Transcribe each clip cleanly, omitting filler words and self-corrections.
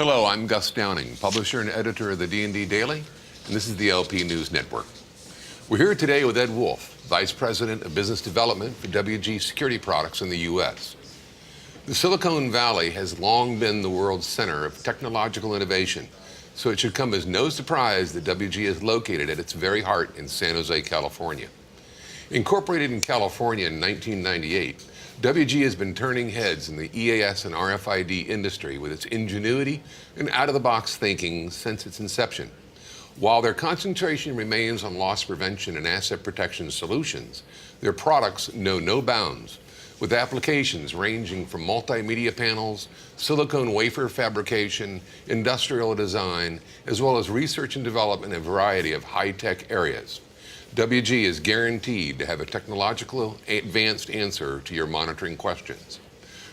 Hello, I'm Gus Downing, publisher and editor of the D&D Daily, and this is the LP News Network. We're here today with Ed Wolfe, Vice President of Business Development for WG Security Products in the U.S. The Silicon Valley has long been the world's center of technological innovation, so it should come as no surprise that WG is located at its very heart in San Jose, California. Incorporated in California in 1998, WG has been turning heads in the EAS and RFID industry with its ingenuity and out-of-the-box thinking since its inception. While their concentration remains on loss prevention and asset protection solutions, their products know no bounds, with applications ranging from multimedia panels, silicone wafer fabrication, industrial design, as well as research and development in a variety of high-tech areas. WG is guaranteed to have a technological advanced answer to your monitoring questions.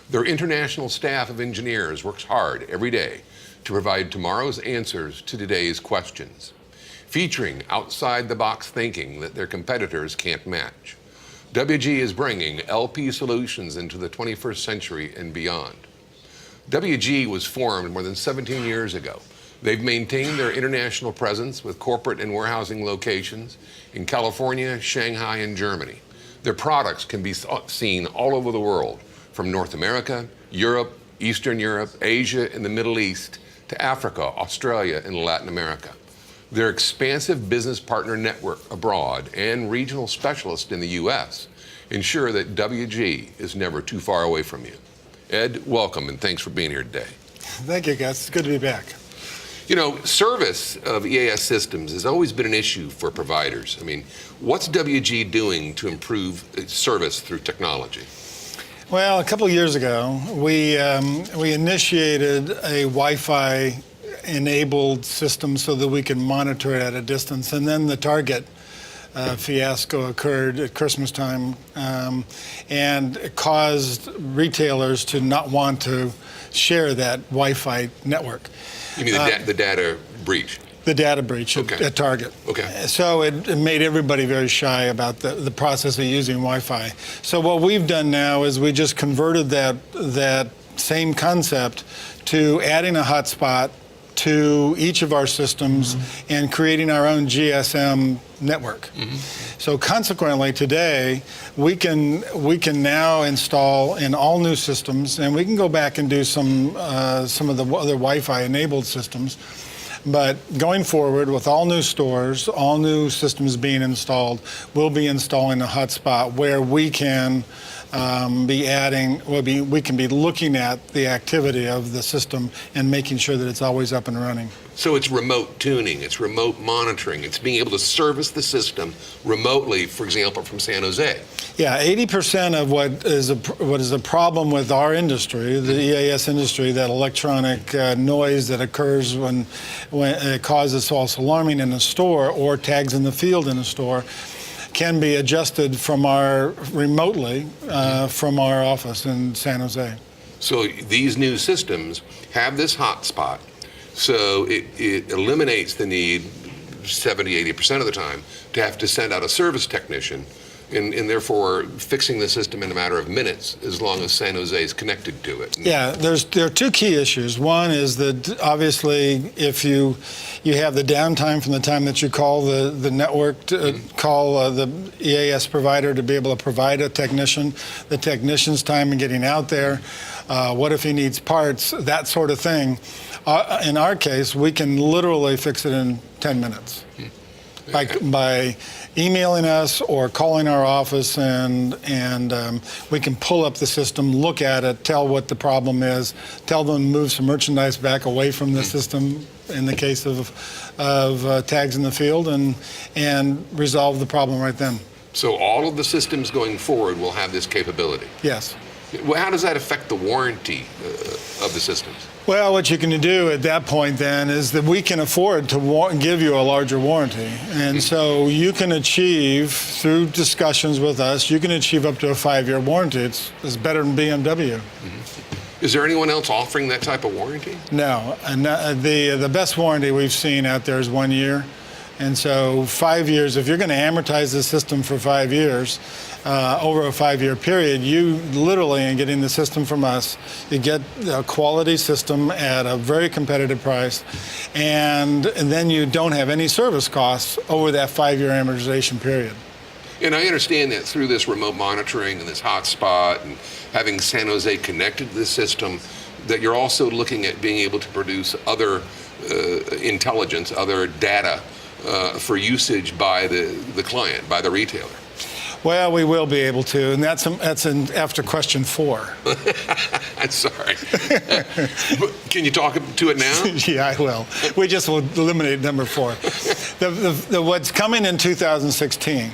Their international staff of engineers works hard every day to provide tomorrow's answers to today's questions, featuring outside-the-box thinking that their competitors can't match. WG is bringing LP solutions into the 21st century and beyond. WG was formed more than 17 years ago. They've maintained their international presence with corporate and warehousing locations in California, Shanghai, and Germany. Their products can be seen all over the world, from North America, Europe, Eastern Europe, Asia, and the Middle East, to Africa, Australia, and Latin America. Their expansive business partner network abroad and regional specialists in the U.S. ensure that WG is never too far away from you. Ed, welcome, and thanks for being here today. Thank you, Gus. It's good to be back. You know, service of EAS systems has always been an issue for providers. I mean, what's WG doing to improve service through technology? Well, a couple of years ago, we initiated a Wi-Fi enabled system so that we can monitor it at a distance. And then the Target fiasco occurred at Christmas time, and it caused retailers to not want to share that Wi-Fi network. You mean the data breach? The data breach at Target. Okay. So it made everybody very shy about the process of using Wi-Fi. So what we've done now is we just converted that same concept to adding a hotspot to each of our systems and creating our own GSM network. So consequently, today we can now install in all new systems, and we can go back and do some of the other Wi-Fi enabled systems. But going forward, with all new stores, all new systems being installed, we'll be installing a hotspot where we can we can be looking at the activity of the system and making sure that it's always up and running. So it's remote tuning, it's remote monitoring, it's being able to service the system remotely, for example, from San Jose. Yeah, 80% of what is a problem with our industry, the EAS industry, that electronic noise that occurs when it causes false alarming in a store or tags in the field in a store, can be adjusted from remotely from our office in San Jose. So these new systems have this hotspot, so it eliminates the need 70–80% of the time to have to send out a service technician, and therefore fixing the system in a matter of minutes as long as San Jose is connected to it. Yeah, there are two key issues. One is that obviously if you have the downtime from the time that you call the network, call the EAS provider to be able to provide a technician, the technician's time in getting out there, what if he needs parts, that sort of thing. In our case, we can literally fix it in 10 minutes. By emailing us or calling our office, and we can pull up the system, look at it, tell what the problem is, tell them to move some merchandise back away from the system in the case of tags in the field, and resolve the problem right then. So all of the systems going forward will have this capability? Yes. Well, how does that affect the warranty of the systems? Well, what you can do at that point then is that we can afford to give you a larger warranty. And so you can achieve, through discussions with us, you can achieve up to a 5-year warranty. It's better than BMW. Is there anyone else offering that type of warranty? No. And the best warranty we've seen out there is 1 year. And so 5 years, if you're going to amortize the system for 5 years, over a 5-year period, you literally, in getting the system from us, you get a quality system at a very competitive price, and then you don't have any service costs over that 5-year amortization period. And I understand that through this remote monitoring and this hotspot and having San Jose connected to the system, that you're also looking at being able to produce other intelligence, other data for usage by the client, by the retailer. Well, we will be able to, and that's after question 4. I'm sorry. Can you talk to it now? Yeah, I will. We just will eliminate number 4. What's coming in 2016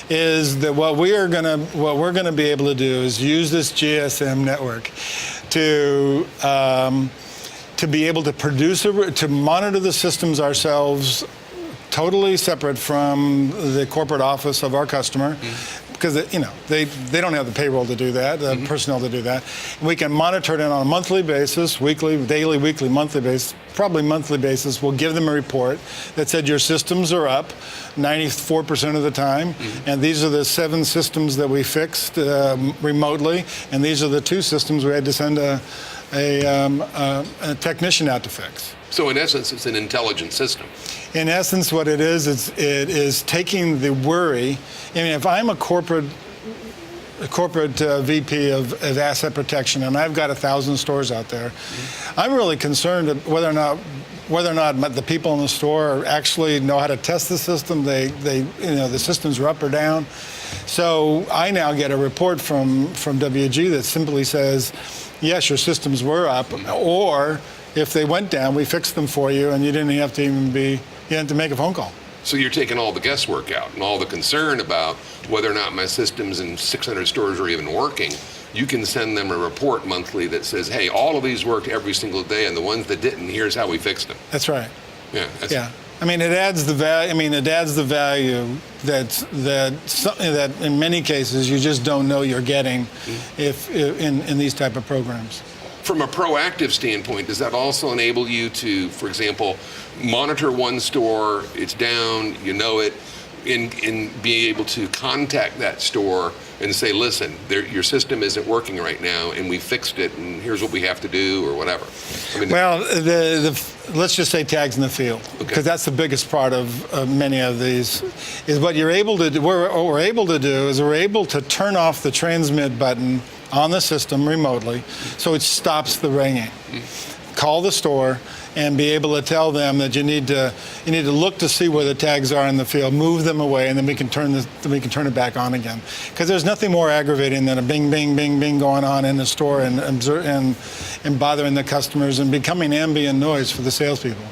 is that what we're gonna be able to do is use this GSM network to be able to to monitor the systems ourselves, totally separate from the corporate office of our customer, because they don't have the payroll to do that, the personnel to do that. We can monitor it on a monthly basis, weekly, daily, weekly, monthly basis, probably monthly basis. We'll give them a report that said your systems are up 94% of the time, and these are the 7 systems that we fixed remotely, and these are the 2 systems we had to send a technician out to fix. So in essence, it's an intelligent system. In essence, what it is taking the worry. I mean, if I'm a corporate VP of asset protection, and I've got 1,000 stores out there, I'm really concerned whether or not the people in the store actually know how to test the system. The systems are up or down. So I now get a report from WG that simply says, yes, your systems were up, or if they went down, we fixed them for you, and you didn't have to you had to make a phone call. So you're taking all the guesswork out and all the concern about whether or not my systems in 600 stores are even working. You can send them a report monthly that says, hey, all of these worked every single day, and the ones that didn't, here's how we fixed them. That's right. Yeah. Yeah. I mean, it adds the value. I mean, it adds the value that in many cases you just don't know you're getting if in these type of programs. From a proactive standpoint, does that also enable you to, for example, monitor one store, it's down, you know it, and be able to contact that store and say, listen, your system isn't working right now, and we fixed it, and here's what we have to do, or whatever? I mean, well, let's just say tags in the field, because that's the biggest part of many of these. Is what you're able to do. What we're able to do is we're able to turn off the transmit button on the system remotely, so it stops the ringing. Call the store and be able to tell them that you need to look to see where the tags are in the field, move them away, and then we can turn it back on again. Because there's nothing more aggravating than a bing, bing, bing, bing going on in the store and bothering the customers and becoming ambient noise for the salespeople.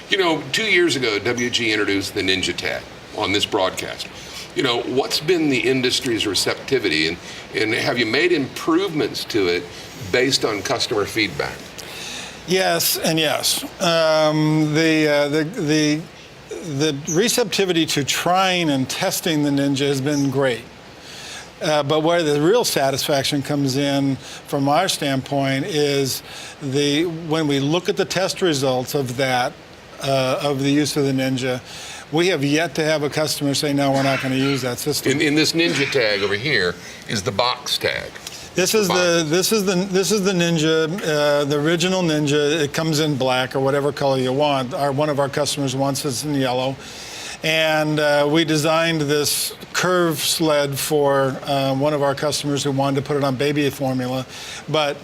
You know, 2 years ago, WG introduced the Ninja Tag on this broadcast. You know, what's been the industry's receptivity, and have you made improvements to it based on customer feedback? Yes and yes. The receptivity to trying and testing the Ninja has been great. But where the real satisfaction comes in from our standpoint is when we look at the test results of that, of the use of the Ninja, we have yet to have a customer say, no, we're not going to use that system. In this Ninja Tag over here is the box tag. This is the Ninja, the original Ninja. It comes in black or whatever color you want. One of our customers wants it in yellow, and we designed this curve sled for one of our customers who wanted to put it on baby formula. But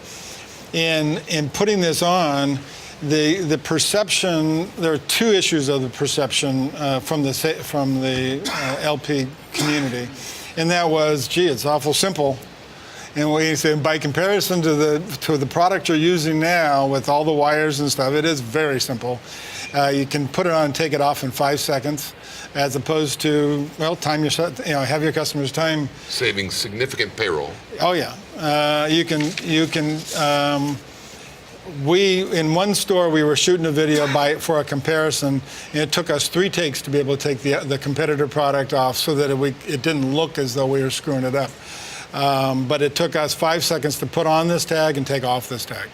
in putting this on, the perception, there are 2 issues of the perception from the LP community, and that was, gee, it's awful simple. And we said, by comparison to the product you're using now with all the wires and stuff, it is very simple. You can put it on and take it off in 5 seconds, as opposed to, well, have your customers time. Saving significant payroll. Oh yeah, in one store, we were shooting a video for a comparison, and it took us 3 takes to be able to take the competitor product off so that it didn't look as though we were screwing it up. But it took us 5 seconds to put on this tag and take off this tag.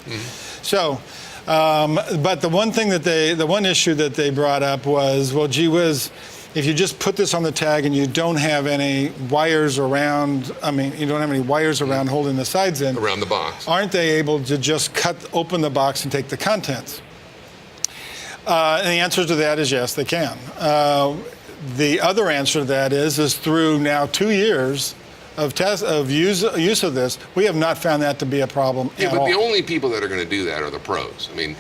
So But the one issue that they brought up was, well, gee whiz, if you just put this on the tag and you don't have any wires around, you don't have any wires around holding the sides in. Around the box. Aren't they able to just open the box and take the contents? And the answer to that is yes, they can. The other answer to that is through now 2 years of use of this, we have not found that to be a problem at all. But the only people that are going to do that are the pros. I mean,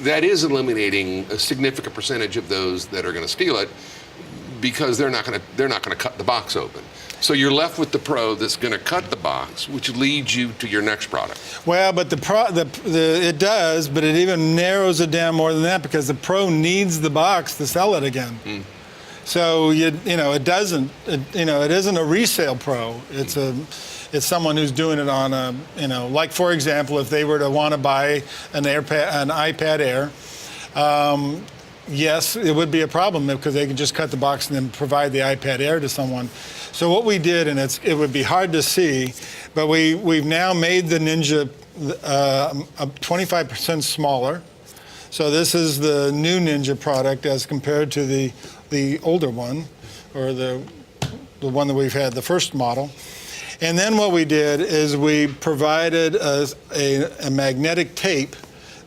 that is eliminating a significant percentage of those that are going to steal it, because they're not going to cut the box open. So you're left with the pro that's going to cut the box, which leads you to your next product. Well, but it does, but it even narrows it down more than that, because the pro needs the box to sell it again. So it isn't a resale pro. It's someone who's doing it on a, like for example, if they were to want to buy an iPad Air. Yes, it would be a problem because they could just cut the box and then provide the iPad Air to someone. So what we did, and it would be hard to see, but we've now made the Ninja 25% smaller. So this is the new Ninja product as compared to the older one, or the one that we've had, the first model. And then what we did is we provided a magnetic tape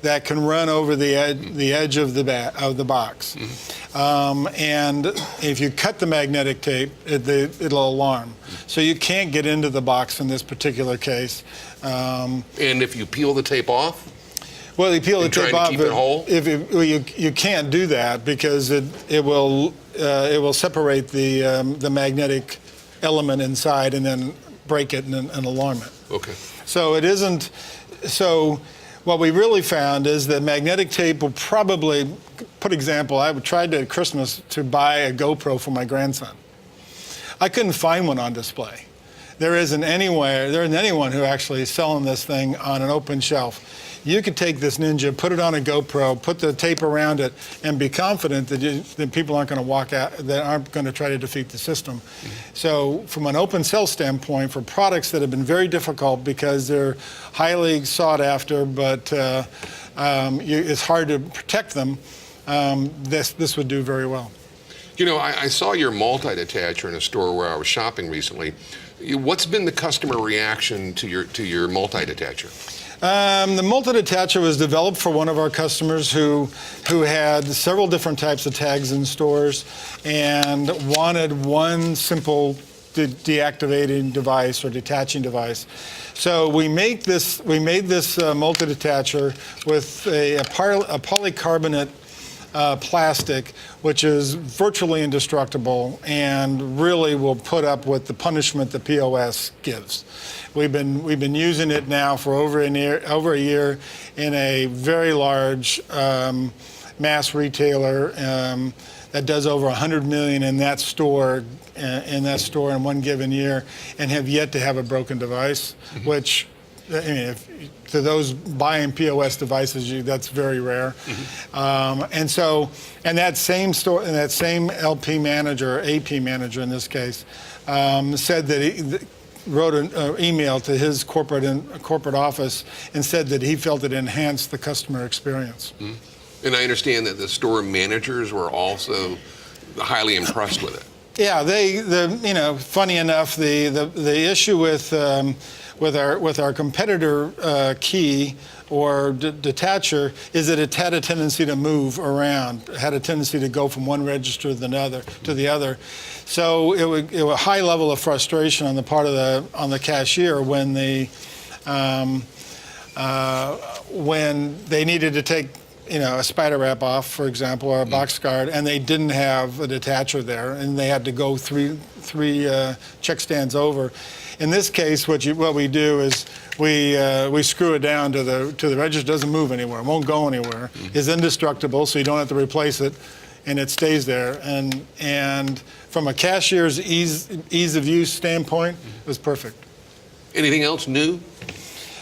that can run over the edge of the box. And if you cut the magnetic tape, it'll alarm. So you can't get into the box in this particular case. And if you peel the tape off? Well, you peel the tape off. Keep it whole? You can't do that, because it will separate the magnetic element inside and then break it and alarm it. Okay. So it isn't. So what we really found is that magnetic tape will probably, example, I tried at Christmas to buy a GoPro for my grandson. I couldn't find one on display. There isn't anyone who actually is selling this thing on an open shelf. You could take this Ninja, put it on a GoPro, put the tape around it, and be confident that people aren't going to walk out, that aren't going to try to defeat the system. So from an open sell standpoint, for products that have been very difficult because they're highly sought after, but it's hard to protect them, this would do very well. You know, I saw your multi-detacher in a store where I was shopping recently. What's been the customer reaction to your multi-detacher? The multi-detacher was developed for one of our customers who had several different types of tags in stores and wanted one simple deactivating device or detaching device. So we made this multi-detacher with a polycarbonate plastic, which is virtually indestructible and really will put up with the punishment the POS gives. We've been using it now for over a year in a very large mass retailer that does over 100 million in that store in one given year, and have yet to have a broken device, which, to those buying POS devices, that's very rare. And that same store, and that same LP manager, AP manager in this case, said that he wrote an email to his corporate office and said that he felt it enhanced the customer experience. And I understand that the store managers were also highly impressed with it. Yeah, funny enough, the issue with our competitor key or detacher is that it had a tendency to move around, had a tendency to go from one register to the other. So it was a high level of frustration on the part of the cashier when they needed to take a spider wrap off, for example, or a box guard, and they didn't have a detacher there, and they had to go three check stands over. In this case, what we do is we screw it down to the register. It doesn't move anywhere. It won't go anywhere. It's indestructible, so you don't have to replace it, and it stays there. And from a cashier's ease of use standpoint, it was perfect. Anything else new?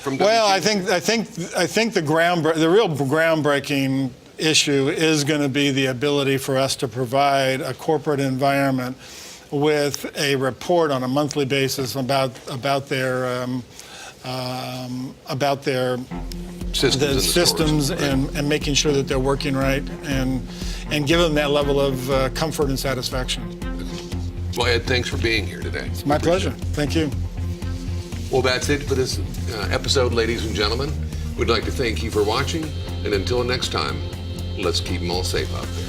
Well, I think the real groundbreaking issue is going to be the ability for us to provide a corporate environment with a report on a monthly basis about their about their systems and making sure that they're working right and give them that level of comfort and satisfaction. Well, Ed, thanks for being here today. It's my pleasure. Thank you. Well, that's it for this episode, ladies and gentlemen. We'd like to thank you for watching, and until next time, let's keep them all safe out there.